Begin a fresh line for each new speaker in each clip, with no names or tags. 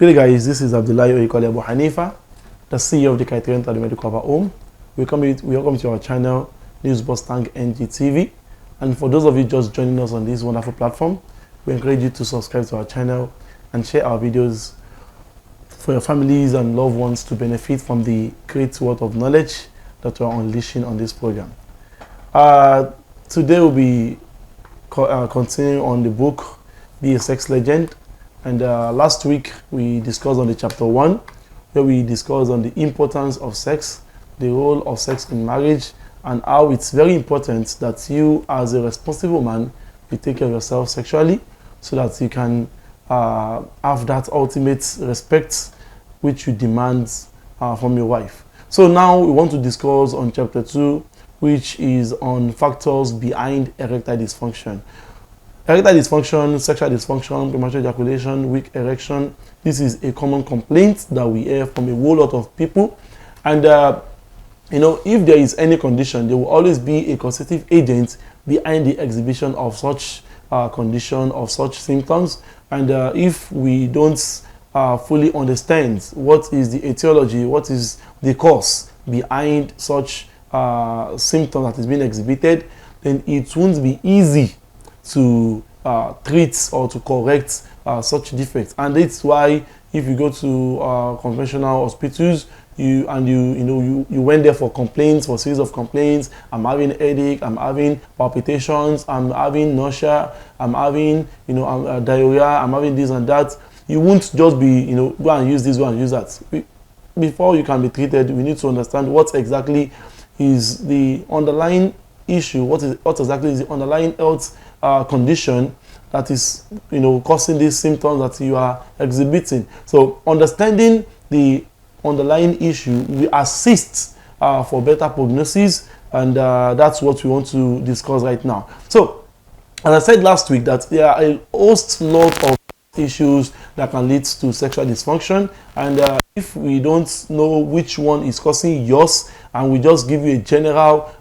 Good day, guys. This is Abdullahi Oyekole Abu Hanifa, the CEO of the Criterion the Medical Cover Home. Welcome to our channel, News Mustang NGTV. And for those of you just joining us on this wonderful platform, we encourage you to subscribe to our channel and share our videos for your families and loved ones to benefit from the great wealth of knowledge that we are unleashing on this program. Today we'll be continuing on the book, Be a Sex Legend. And last week we discussed on the chapter 1, where we discussed on the importance of sex, the role of sex in marriage, and how it's very important that you as a responsible man, you take care of yourself sexually so that you can have that ultimate respect which you demand from your wife. So now we want to discuss on chapter 2, which is on factors behind erectile dysfunction. Erectile dysfunction, sexual dysfunction, premature ejaculation, weak erection. This is a common complaint that we hear from a whole lot of people. And, if there is any condition, there will always be a causative agent behind the exhibition of such condition, of such symptoms. And if we don't fully understand what is the etiology, what is the cause behind such symptom that is being exhibited, then it won't be easy to treat or to correct such defects. And that's why if you go to conventional hospitals, you went there for complaints, for series of complaints. I'm having headache, I'm having palpitations, I'm having nausea, I'm having diarrhea, I'm having this and that. You won't just be go and use this, go and use that. Before you can be treated, we need to understand what exactly is the underlying issue, what exactly is the underlying health condition that is causing these symptoms that you are exhibiting. So understanding the underlying issue will assist for better prognosis, and that's what we want to discuss right now. So as I said last week, that there are a lot of issues that can lead to sexual dysfunction, and if we don't know which one is causing yours and we just give you a general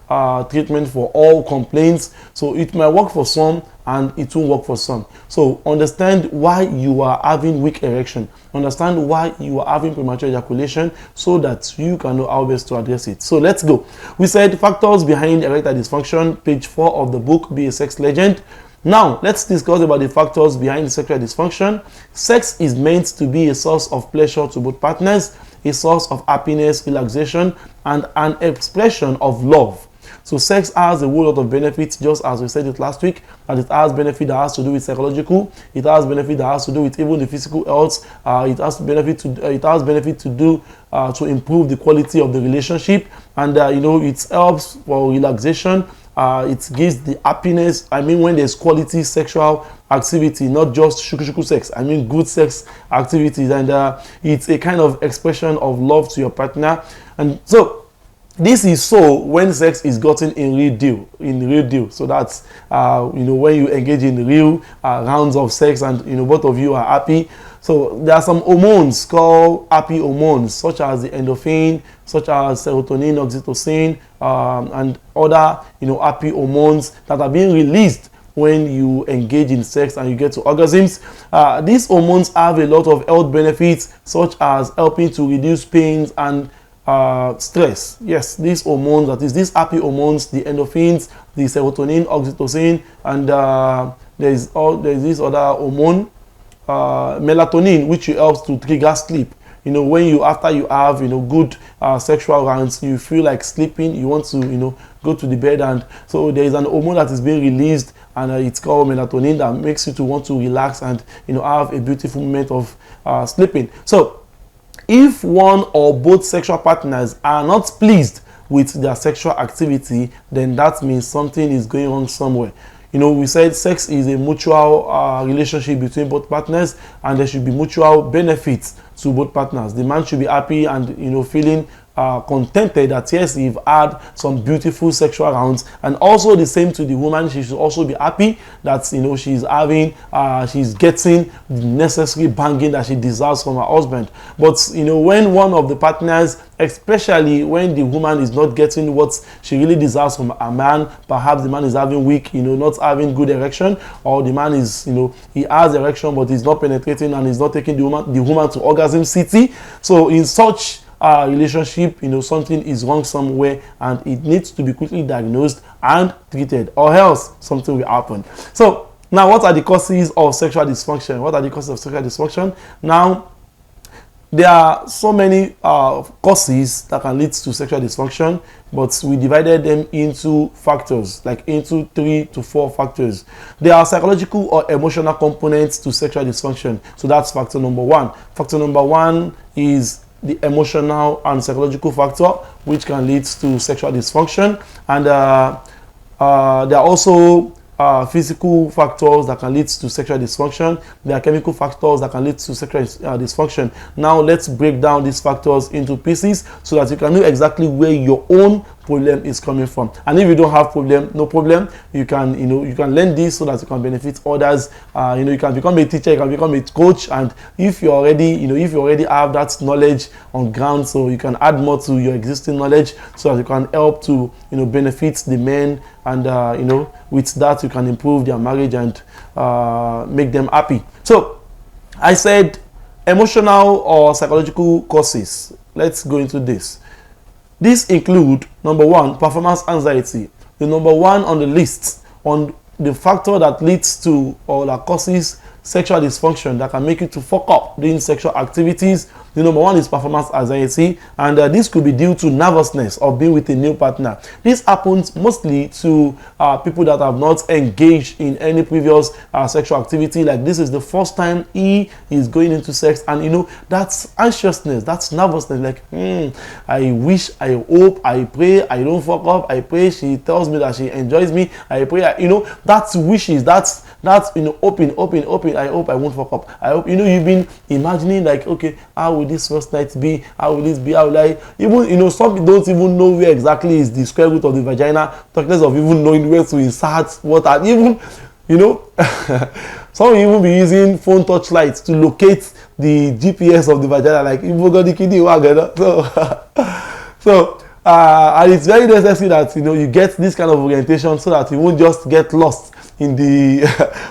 treatment for all complaints, so it might work for some and it won't work for some. So understand why you are having weak erection, understand why you are having premature ejaculation, so that you can know how best to address it. So let's go. We said factors behind erectile dysfunction, page 4 of the book, Be a Sex Legend. Now, let's discuss about the factors behind sexual dysfunction. Sex is meant to be a source of pleasure to both partners, a source of happiness, relaxation, and an expression of love. So sex has a whole lot of benefits, just as we said it last week, that it has benefit that has to do with psychological, it has benefit that has to do with even the physical health, it has benefit to do to improve the quality of the relationship, and it helps for relaxation. It gives the happiness. I mean, when there's quality sexual activity, not just shuku sex, I mean good sex activities, and it's a kind of expression of love to your partner. And so this is so when sex is gotten in real deal. So that's when you engage in real rounds of sex, and both of you are happy. So there are some hormones called happy hormones, such as the endorphin, such as serotonin, oxytocin, and other happy hormones that are being released when you engage in sex and you get to orgasms. These hormones have a lot of health benefits, such as helping to reduce pains and stress. Yes, these hormones, that is these happy hormones, the endorphins, the serotonin, oxytocin, and there's this other hormone, melatonin, which helps to trigger sleep. When after you have good sexual rounds, you feel like sleeping, you want to go to the bed, and so there is an hormone that is being released, and it's called melatonin, that makes you to want to relax and have a beautiful moment of sleeping. So if one or both sexual partners are not pleased with their sexual activity, then that means something is going on somewhere. We said sex is a mutual relationship between both partners, and there should be mutual benefits to both partners. The man should be happy and feeling contented that yes, you've had some beautiful sexual rounds. And also the same to the woman, she should also be happy that she's having she's getting the necessary banging that she deserves from her husband. But when one of the partners, especially when the woman is not getting what she really deserves from a man, perhaps the man is having weak, not having good erection, or the man is, he has erection but he's not penetrating and he's not taking the woman to orgasm city. So in such relationship, something is wrong somewhere and it needs to be quickly diagnosed and treated, or else something will happen. So now, what are the causes of sexual dysfunction? What are the causes of sexual dysfunction? Now, there are so many causes that can lead to sexual dysfunction, but we divided them into factors, like into 3 to 4 factors. There are psychological or emotional components to sexual dysfunction. So that's factor number 1. Factor number 1 is the emotional and psychological factor, which can lead to sexual dysfunction. And there are also physical factors that can lead to sexual dysfunction. There are chemical factors that can lead to sexual dysfunction. Now let's break down these factors into pieces so that you can know exactly where your own problem is coming from. And if you don't have problem, no problem. You can you can learn this so that you can benefit others. You can become a teacher, you can become a coach, and if you already if you already have that knowledge on ground, so you can add more to your existing knowledge so that you can help to benefit the men, and with that you can improve their marriage and make them happy. So I said emotional or psychological causes. Let's go into this. These include, number 1, performance anxiety. The number 1 on the list on the factor that leads to or that causes sexual dysfunction, that can make you to fuck up doing sexual activities. The number 1 is performance anxiety, and this could be due to nervousness of being with a new partner. This happens mostly to people that have not engaged in any previous sexual activity. Like, this is the first time he is going into sex, and that's anxiousness, that's nervousness. Like, I wish, I hope, I pray I don't fuck up. I pray she tells me that she enjoys me. I pray, that's wishes. That's hoping. I hope I won't fuck up. I hope you've been imagining, like, okay, how will this first night be? How will this be? How will I even some people don't even know where exactly is the square root of the vagina, talk less of even knowing where to insert what, and even some will even be using phone touch lights to locate the GPS of the vagina, like even got the kidney. So and it's very necessary that you get this kind of orientation so that you won't just get lost in the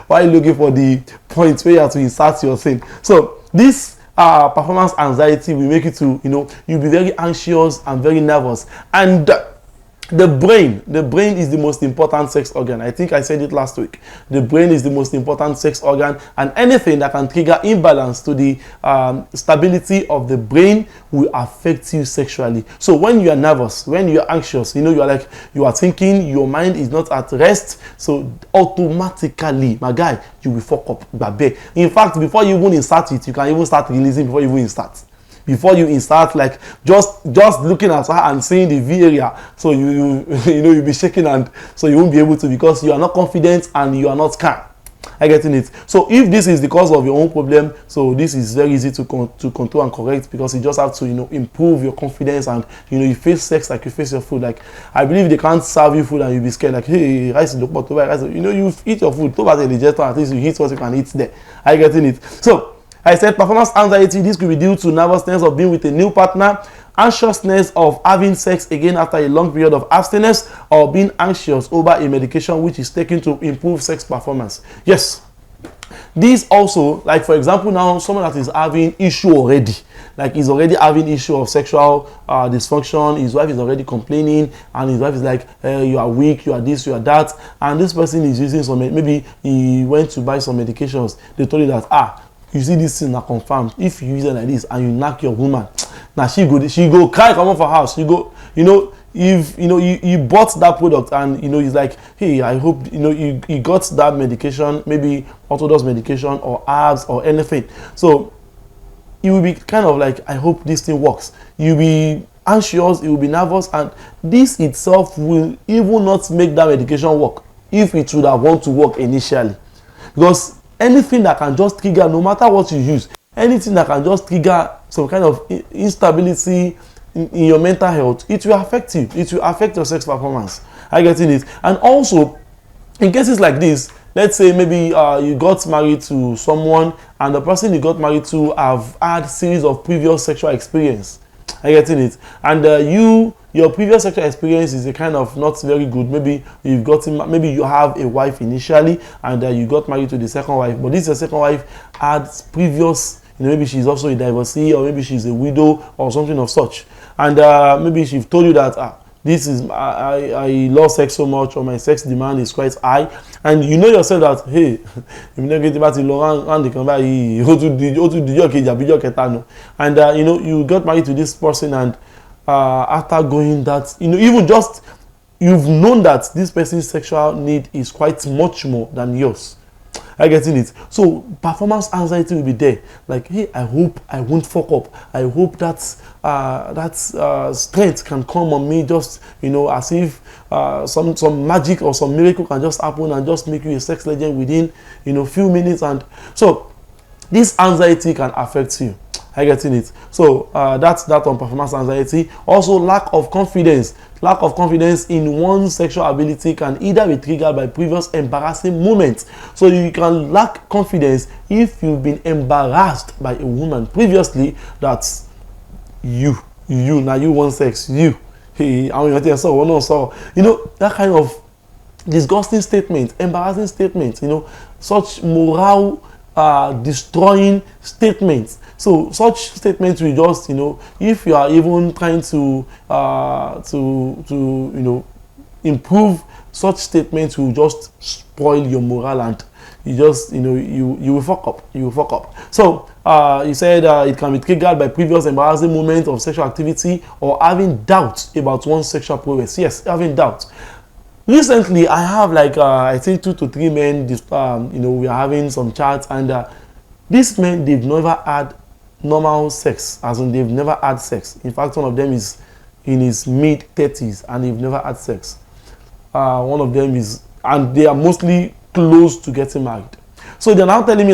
while looking for the point where you have to insert your thing. So this performance anxiety will make you to you'll be very anxious and very nervous. And the brain is the most important sex organ. I think I said it last week. The brain is the most important sex organ, and anything that can trigger imbalance to the stability of the brain will affect you sexually. So when you are nervous, when you are anxious, you are thinking, your mind is not at rest, so automatically, my guy, you will fuck up, babe. In fact, before you even insert it, you can even start releasing before you even insert. Before you insert, like just looking at her and seeing the V area, so you'll be shaking, and so you won't be able to, because you are not confident and you are not calm. I getting it. So if this is the cause of your own problem, so this is very easy to control and correct, because you just have to improve your confidence, and you face sex like you face your food. Like, I believe they can't serve you food and you'll be scared, like, hey, rice in the pot, rice, you eat your food, at least you eat what you can eat there. I getting it. So I said performance anxiety. This could be due to nervousness of being with a new partner, anxiousness of having sex again after a long period of abstinence, or being anxious over a medication which is taken to improve sex performance. Yes, these also, like for example, now someone that is having issue already, like he's already having issue of sexual dysfunction, his wife is already complaining, and his wife is like, you are weak, you are this, you are that, and this person is using some, maybe he went to buy some medications, they told you that, you see this thing are confirmed. If you use it like this and you knock your woman, now she go cry, come off her house. You go, if you bought that product and he's like, hey, I hope you got that medication, maybe orthodox medication or herbs or anything. So you will be kind of like, I hope this thing works. You'll be anxious, you will be nervous, and this itself will even not make that medication work if it would have want to work initially, because anything that can just trigger, no matter what you use, anything that can just trigger some kind of instability, in your mental health, it will affect you. It will affect your sex performance. Are you getting it? And also, in cases like this, let's say maybe you got married to someone and the person you got married to have had series of previous sexual experience. Are you getting it? And your previous sexual experience is a kind of not very good. Maybe maybe you have a wife initially and you got married to the second wife, but this second wife had previous, maybe she's also a divorcee, or maybe she's a widow or something of such. And maybe she's told you that this is I love sex so much, or my sex demand is quite high, and you know yourself that hey, if you don't get about it long and they come back, and you got married to this person, and after going that, even just you've known that this person's sexual need is quite much more than yours. Are you getting it? So performance anxiety will be there. Like, hey, I hope I won't fuck up. I hope that strength can come on me, just as if some magic or some miracle can just happen and just make you a sex legend within few minutes. And so this anxiety can affect you. Are you getting it? So that's that on performance anxiety. Also, lack of confidence. Lack of confidence in one's sexual ability can either be triggered by previous embarrassing moments. So you can lack confidence if you've been embarrassed by a woman previously. That's you now, you want sex, you. Hey, I mean, so that kind of disgusting statement, embarrassing statement, such morale destroying statements. So such statements will just, if you are even trying to improve, such statements will just spoil your morale, and you just, you will fuck up. You will fuck up. So you said it can be triggered by previous embarrassing moments of sexual activity, or having doubts about one's sexual prowess. Yes, having doubts. Recently, I have I think 2 to 3 men. We are having some chats, and these men, they've never had normal sex, as in they've never had sex. In fact, one of them is in his mid-30s and they've never had sex. One of them is, and they are mostly close to getting married. So they're now telling me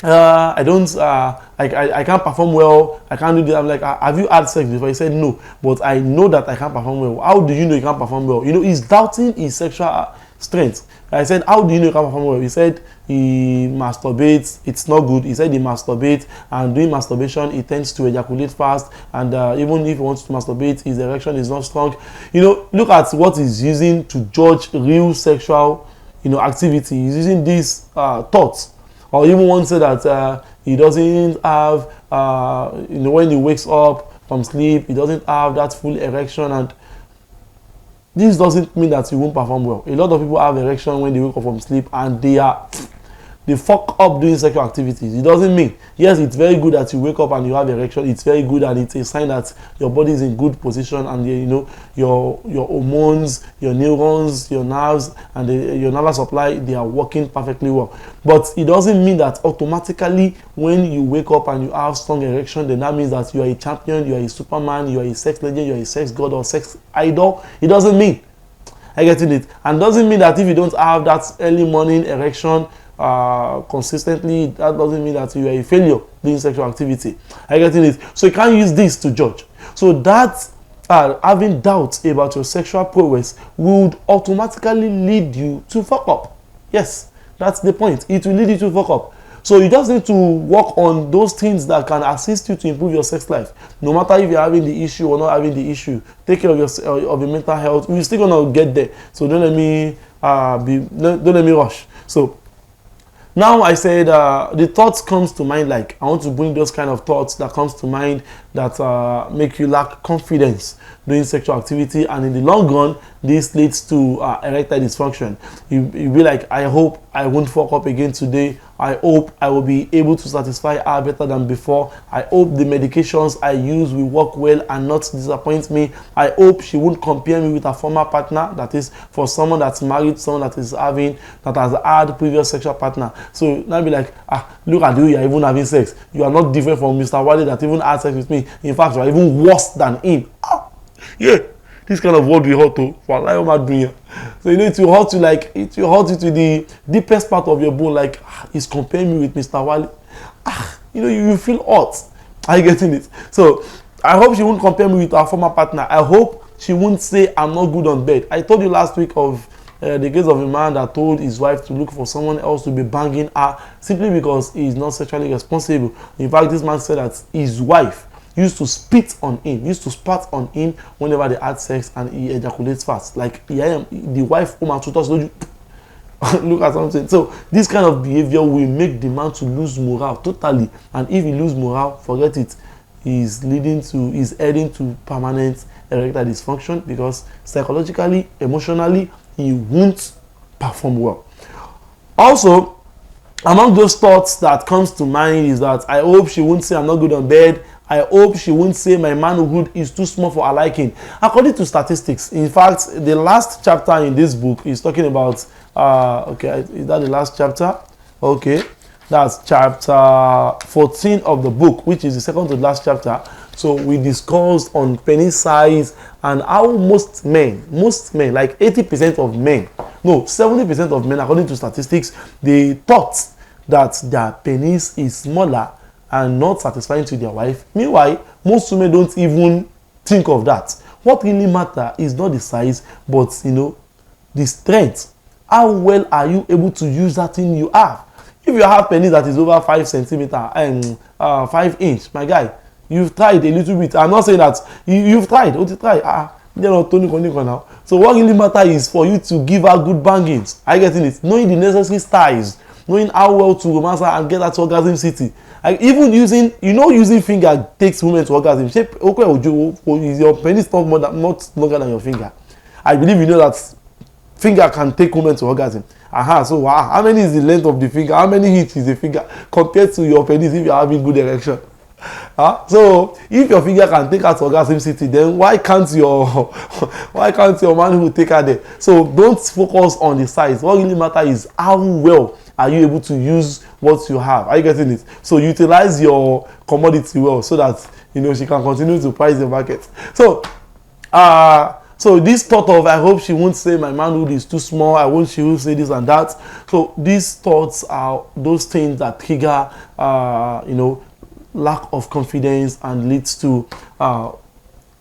I don't, I can't perform well, I can't do this. I'm like, have you had sex before? He said no, but I know that I can't perform well. How do you know you can't perform well? He's doubting his sexual strength. I said, how do you know you can't perform well? He said he masturbates, it's not good. He said he masturbates, and doing masturbation, he tends to ejaculate fast, and even if he wants to masturbate, his erection is not strong. Look at what he's using to judge real sexual, activity. He's using these thoughts. Or even one said that he doesn't have, when he wakes up from sleep, he doesn't have that full erection, and this doesn't mean that you won't perform well. A lot of people have erection when they wake up from sleep, and they fuck up doing sexual activities. It doesn't mean, yes, it's very good that you wake up and you have erection. It's very good, and it's a sign that your body is in good position, and your hormones, your neurons, your nerves, and your nervous supply, they are working perfectly well. But it doesn't mean that automatically when you wake up and you have strong erection, then that means that you are a champion, you are a superman, you are a sex legend, you are a sex god or sex idol. It doesn't mean. I get it. And doesn't mean that if you don't have that early morning erection consistently, that doesn't mean that you are a failure doing sexual activity. I get it. So you can't use this to judge. So that having doubts about your sexual prowess would automatically lead you to fuck up. Yes, that's the point. It will lead you to fuck up. So you just need to work on those things that can assist you to improve your sex life. No matter if you're having the issue or not having the issue, take care of your mental health. We're still gonna get there. So don't let me rush. So now I said the thoughts comes to mind, I want to bring those kind of thoughts that comes to mind that make you lack confidence doing sexual activity, and in the long run this leads to erectile dysfunction. You be like, I hope I won't fuck up again today. I hope I will be able to satisfy her better than before. I hope the medications I use will work well and not disappoint me. I hope she won't compare me with a former partner. That is for someone that's married, someone that has had previous sexual partner. So now be like, look at you, you're even having sex. You are not different from Mr. Wale that even had sex with me. In fact, you are even worse than him. Yeah, this kind of word will hurt to for life am I doing. So it will hurt you, it will hurt you to the deepest part of your bone, he's comparing me with Mr. Wale. You feel hot. Are you getting it? So I hope she won't compare me with her former partner. I hope she won't say I'm not good on bed. I told you last week of the case of a man that told his wife to look for someone else to be banging her simply because he is not sexually responsible. In fact, this man said that his wife used to spit on him, used to spat on him whenever they had sex, and he ejaculates fast. Like, the wife, look at something. So this kind of behavior will make the man to lose morale totally, and if he lose morale, forget it. Is heading to permanent erectile dysfunction, because psychologically, emotionally, he won't perform well. Also, among those thoughts that comes to mind is that I hope she won't say I'm not good on bed. I hope she won't say my manhood is too small for her liking. According to statistics, in fact, the last chapter in this book is talking about, okay, is that the last chapter? Okay, that's chapter 14 of the book, which is the second to last chapter. So we discussed on penis size and how most men, like 80% of men, no, 70% of men, according to statistics, they thought that their penis is smaller and not satisfying to their wife. Meanwhile, most women don't even think of that. What really matters is not the size, but the strength. How well are you able to use that thing you have? If you have penis that is over 5 centimeter and 5 inch, my guy, you've tried a little bit. I'm not saying that you've tried. What you try? Now. So what really matters is for you to give her good bangings. Are you getting it? Knowing the necessary styles, knowing how well to romance her and get her to orgasm city. Like, even using finger takes women to orgasm. Is your penis not longer than your finger? I believe you know that finger can take women to orgasm. So wow, how many is the length of the finger? How many inches is the finger compared to your penis if you're having good erection? So if your finger can take her to orgasm city, then why can't your man who take her there? So don't focus on the size. What really matters is how well are you able to use what you have. Are you getting it? So utilize your commodity well, so that she can continue to price the market. So this thought of, I hope she won't say my manhood is too small, I hope she will say this and that. So these thoughts are those things that trigger lack of confidence and leads to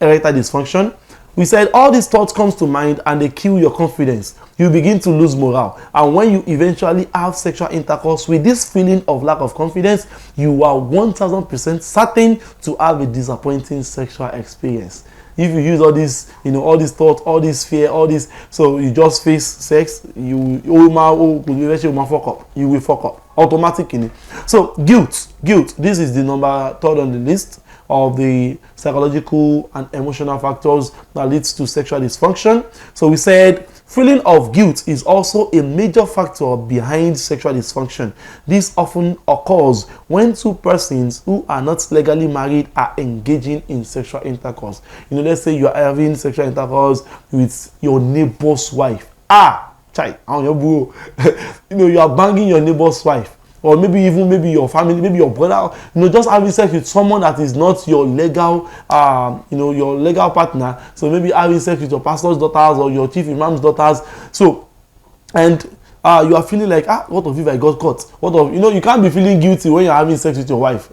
erectile dysfunction. We said all these thoughts comes to mind and they kill your confidence. You begin to lose morale, and when you eventually have sexual intercourse with this feeling of lack of confidence, you are 1000% certain to have a disappointing sexual experience. If you use all this, all these thoughts, all this fear, all this, so you just face sex, you will fuck up automatically. So guilt, this is the number 3rd on the list of the psychological and emotional factors that leads to sexual dysfunction. So we said feeling of guilt is also a major factor behind sexual dysfunction. This often occurs when two persons who are not legally married are engaging in sexual intercourse. Let's say you are having sexual intercourse with your neighbor's wife. You are banging your neighbor's wife. Or maybe your family, maybe your brother, just having sex with someone that is not your legal, your legal partner. So maybe having sex with your pastor's daughters or your chief imam's daughters. So, and you are feeling like, what if I got caught? You can't be feeling guilty when you're having sex with your wife.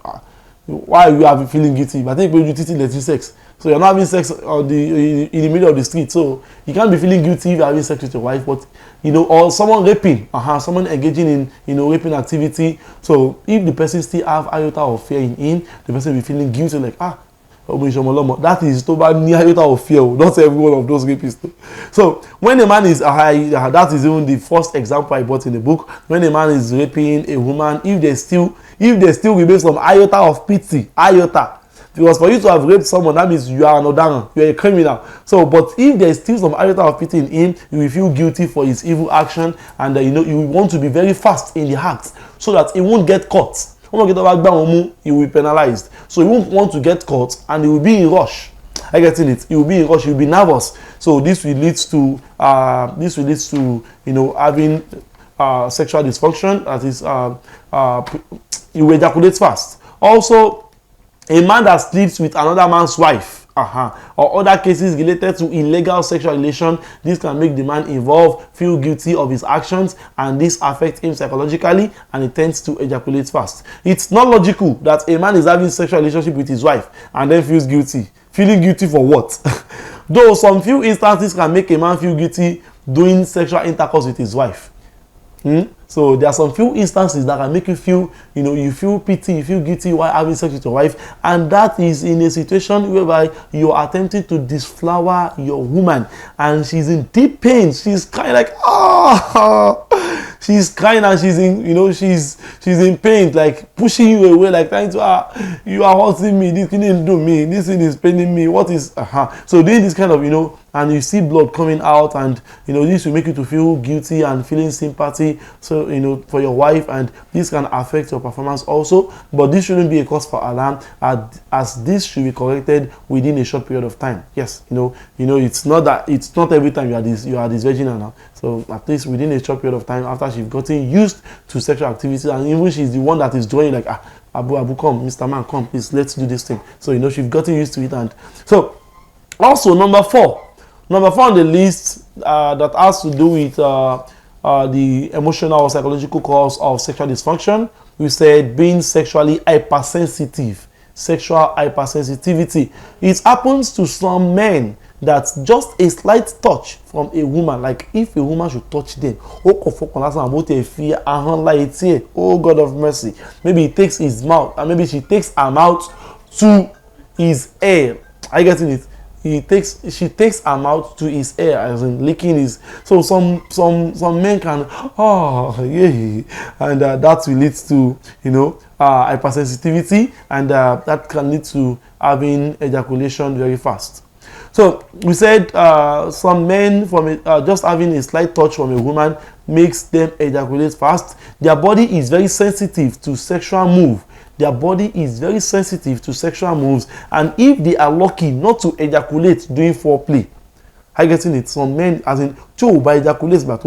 Why are you feeling guilty? But I think you did let you sex. So you're not having sex in the middle of the street. So you can't be feeling guilty if you're having sex with your wife. But or someone raping, someone engaging in raping activity. So if the person still have iota of fear in him, the person will be feeling guilty, like that is totally iota of fear. Not every one of those rapists. So when a man is that is even the first example I brought in the book. When a man is raping a woman, if they still remain some iota of pity, because for you to have raped someone, that means you are an odaran, you are a criminal. So, but if there is still some iota of pity in him, you will feel guilty for his evil action, and you want to be very fast in the act so that he won't get caught. He will be penalized. So he won't want to get caught, and he will be in rush. I get in it. He will be in rush. He will be nervous. So this will lead to having sexual dysfunction. That is, he will ejaculate fast. Also, a man that sleeps with another man's wife, or other cases related to illegal sexual relation. This can make the man involved feel guilty of his actions, and this affects him psychologically, and he tends to ejaculate fast. It's not logical that a man is having sexual relationship with his wife and then feels guilty. Feeling guilty for what? Though some few instances can make a man feel guilty doing sexual intercourse with his wife. So there are some few instances that can make you feel, you feel pity, you feel guilty while having sex with your wife, and that is in a situation whereby you are attempting to disflower your woman, and she's in deep pain. She's kind of like, she's crying, and she's in, she's in pain, like pushing you away, like trying to, you are hurting me, this thing didn't do me, this thing is paining me, what is, So doing this kind of, and you see blood coming out, and this will make you to feel guilty and feeling sympathy, so for your wife, and this can affect your performance also. But this shouldn't be a cause for alarm, as this should be corrected within a short period of time. Yes, it's not every time you are this virginal now. So at least within a short period of time, after she's gotten used to sexual activity, and even she's the one that is drawing, like, Abu, come, Mr. Man, come, please, let's do this thing. So she's gotten used to it. And so also number four on the list that has to do with the emotional or psychological cause of sexual dysfunction, we said being sexually hypersensitive. Sexual hypersensitivity. It happens to some men that just a slight touch from a woman, like if a woman should touch them, oh God of mercy, maybe he takes his mouth, and maybe she takes her mouth to his ear. Are you getting it? She takes her mouth to his ear, as in licking his. So some men can, and that will lead to hypersensitivity, and that can lead to having ejaculation very fast. So we said some men, from just having a slight touch from a woman makes them ejaculate fast. Their body is very sensitive to sexual move. Their body is very sensitive to sexual moves, and if they are lucky not to ejaculate during foreplay, I getting it. Some men, as in, by ejaculate, but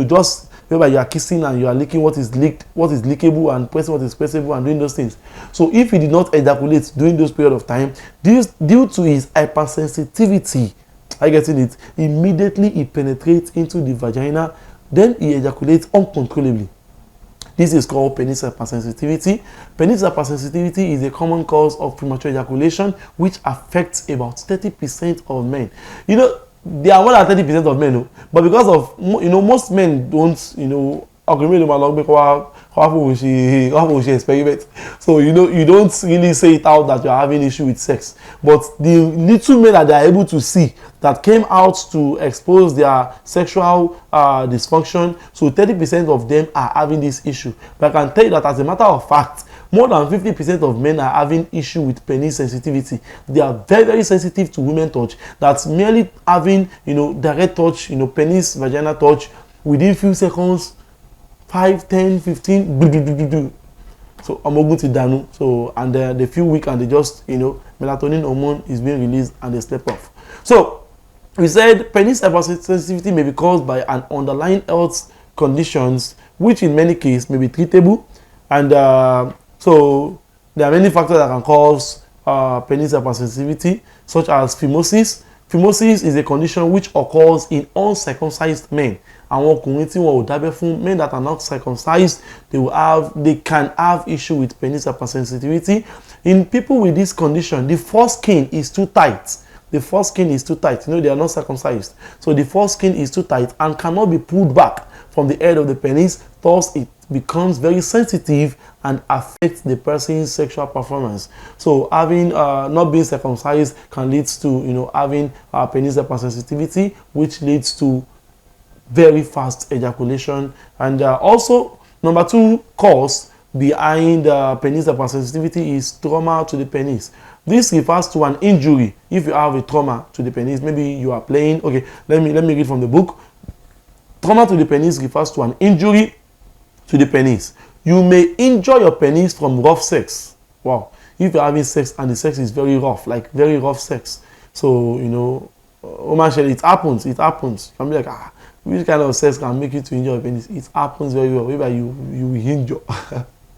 just whereby you are kissing and you are licking what is lickable, and pressing what is pressable, and doing those things. So if he did not ejaculate during those period of time, due to his hypersensitivity, I getting it, immediately he penetrates into the vagina, then he ejaculates uncontrollably. This is called penis hypersensitivity. Penis hypersensitivity is a common cause of premature ejaculation, which affects about 30% of men. There are more than 30% of men, but because of, most men don't, experiment. So you don't really say it out that you are having issue with sex, but the little men that they are able to see that came out to expose their sexual dysfunction, so 30% of them are having this issue. But I can tell you that, as a matter of fact, more than 50% of men are having issue with penis sensitivity. They are very, very sensitive to women touch. That's merely having direct touch, penis vagina touch within few seconds, 5, 10, 15, so I'm going to danu. So, and they feel weak, and they just, melatonin hormone is being released, and they step off. So we said penis hypersensitivity may be caused by an underlying health conditions, which in many cases may be treatable, and so there are many factors that can cause penis hypersensitivity, such as phimosis. Phimosis is a condition which occurs in uncircumcised men. And men that are not circumcised, they can have issue with penis hypersensitivity. In people with this condition, the foreskin is too tight. The foreskin is too tight. They are not circumcised. So the foreskin is too tight and cannot be pulled back from the head of the penis. Thus, it becomes very sensitive and affects the person's sexual performance. So having not being circumcised can lead to having penis hypersensitivity, which leads to very fast ejaculation. And also, number 2 cause behind penis hypersensitivity is trauma to the penis. This refers to an injury. If you have a trauma to the penis, maybe you are playing. Okay, let me read from the book. Trauma to the penis refers to an injury to the penis. You may injure your penis from rough sex. Wow. If you're having sex and the sex is very rough, like very rough sex. So, it happens. It happens. I'm like, which kind of sex can make you to injure your penis? It happens very well. Maybe you will injure.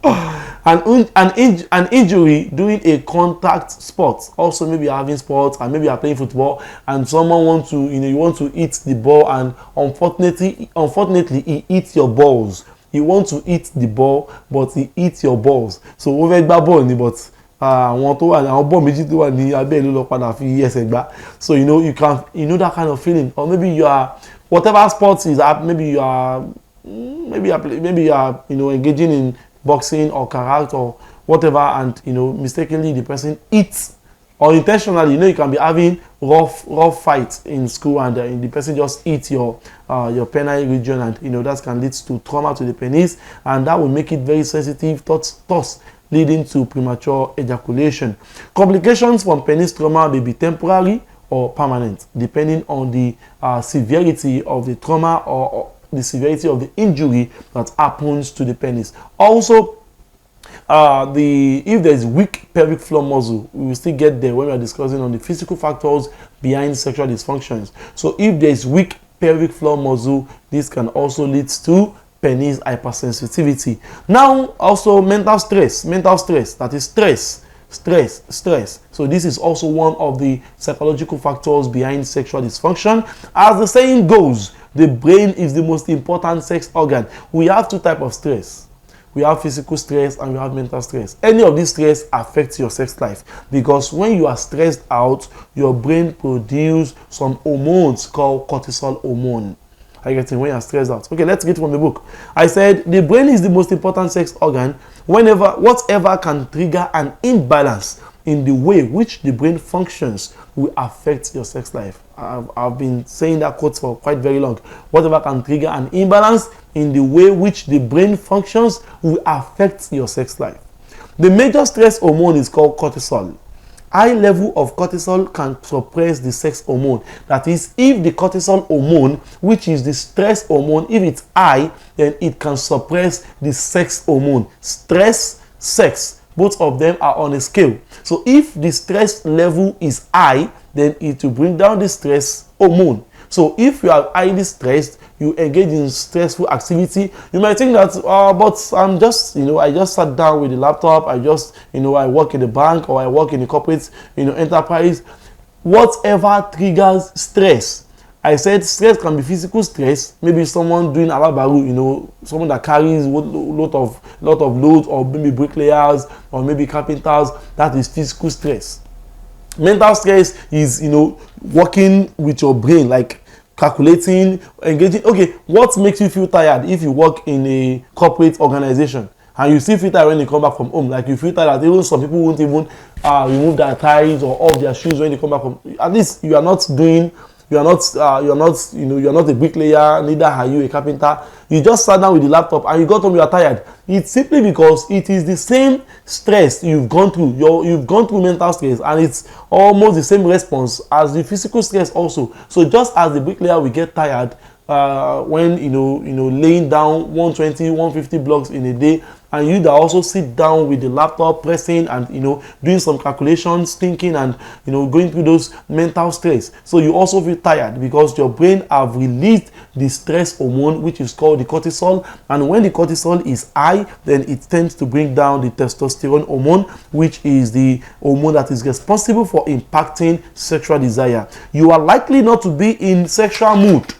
An injury during a contact sport. Also, maybe you're having sports and maybe you're playing football and someone wants to, you want to hit the ball, and unfortunately he hits your balls. You want to hit the ball but he hits your balls. So ó fẹ́ gbá ball ni, but àwọn tó wà ní àwọn ball méjì tó wà ní abẹ́ ìlú lọ padà fi ẹsẹ̀ gbá. So you can, that kind of feeling. Or maybe you are, whatever sports is, maybe you are engaging in boxing or karate or whatever, and mistakenly the person hits, or intentionally, you can be having rough fights in school, and the person just hits your penile region, and that can lead to trauma to the penis, and that will make it very sensitive, thus leading to premature ejaculation. Complications from penis trauma may be temporary or permanent, depending on the severity of the trauma or the severity of the injury that happens to the penis. Also, if there is weak pelvic floor muscle, we will still get there when we are discussing on the physical factors behind sexual dysfunctions. So if there is weak pelvic floor muscle, this can also lead to penis hypersensitivity. Now, also mental stress, that is stress. So this is also one of the psychological factors behind sexual dysfunction. As the saying goes, the brain is the most important sex organ. We have two types of stress. We have physical stress and we have mental stress. Any of these stress affects your sex life, because when you are stressed out, your brain produces some hormones called cortisol hormone. Are you getting? When you are stressed out. Okay, let's get from the book. I said the brain is the most important sex organ. Whatever can trigger an imbalance in the way which the brain functions will affect your sex life. I've been saying that quote for quite very long. Whatever can trigger an imbalance in the way which the brain functions will affect your sex life. The major stress hormone is called cortisol. High level of cortisol can suppress the sex hormone. That is, if the cortisol hormone, which is the stress hormone, if it's high, then it can suppress the sex hormone. Stress, sex, both of them are on a scale. So if the stress level is high, then it will bring down the stress hormone. So if you are highly stressed, you engage in stressful activity, you might think that, but I'm just, I just sat down with the laptop, I just, I work in the bank, or I work in the corporate, enterprise. Whatever triggers stress. I said stress can be physical stress, maybe someone doing alabaru, someone that carries lot of loads, or maybe bricklayers, or maybe carpenters. That is physical stress. Mental stress is, working with your brain, like calculating, engaging. Okay, what makes you feel tired if you work in a corporate organization and you still feel tired when you come back from home? Like you feel tired that even some people won't even remove their ties or off their shoes when they come back home. At least you are not a bricklayer, neither are you a carpenter. You just sat down with the laptop and you got home, you are tired. It's simply because it is the same stress you've gone through. You've gone through mental stress, and it's almost the same response as the physical stress also. So just as the bricklayer will get tired when laying down 120, 150 blocks in a day, and you that also sit down with the laptop pressing and doing some calculations, thinking, and going through those mental stress, so you also feel tired because your brain have released the stress hormone, which is called the cortisol. And when the cortisol is high, then it tends to bring down the testosterone hormone, which is the hormone that is responsible for impacting sexual desire. You are likely not to be in sexual mood.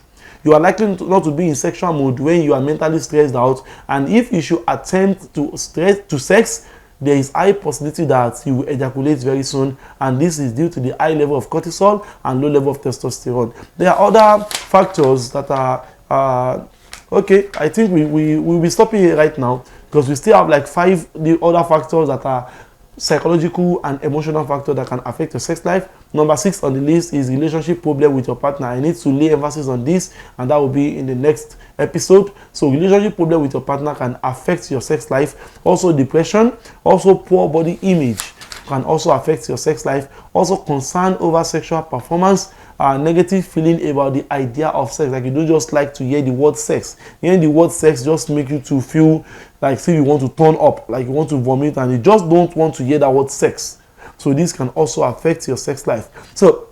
You are likely not to be in sexual mood when you are mentally stressed out, and if you should attempt to sex, there is high possibility that you will ejaculate very soon, and this is due to the high level of cortisol and low level of testosterone. There are other factors that are okay. I think we will be stopping here right now, because we still have like 5 the other factors that are psychological and emotional factors that can affect your sex life. Number 6 on the list is relationship problem with your partner. I need to lay emphasis on this, and that will be in the next episode. So relationship problem with your partner can affect your sex life. Also depression, also poor body image can also affect your sex life. Also concern over sexual performance, negative feeling about the idea of sex, like you don't just like to hear the word sex. Hearing the word sex just make you to feel like, say, you want to turn up, like you want to vomit, and you just don't want to hear that word sex. So this can also affect your sex life. So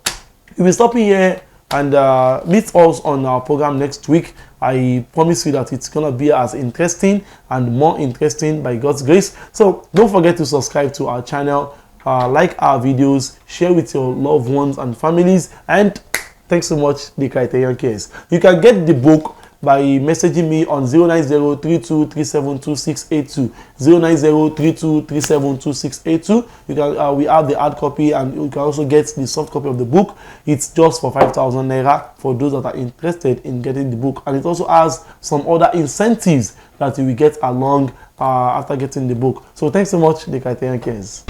we'll be stopping here, and meet us on our program next week. I promise you that it's gonna be as interesting and more interesting by God's grace. So don't forget to subscribe to our channel, like our videos, share with your loved ones and families, and thanks so much, The Criterion Cares. You can get the book by messaging me on 09032372682, 09032372682. You can we have the hard copy, and you can also get the soft copy of the book. It's just for 5,000 naira for those that are interested in getting the book, and it also has some other incentives that you will get along after getting the book. So thanks so much, The Criterion Cares.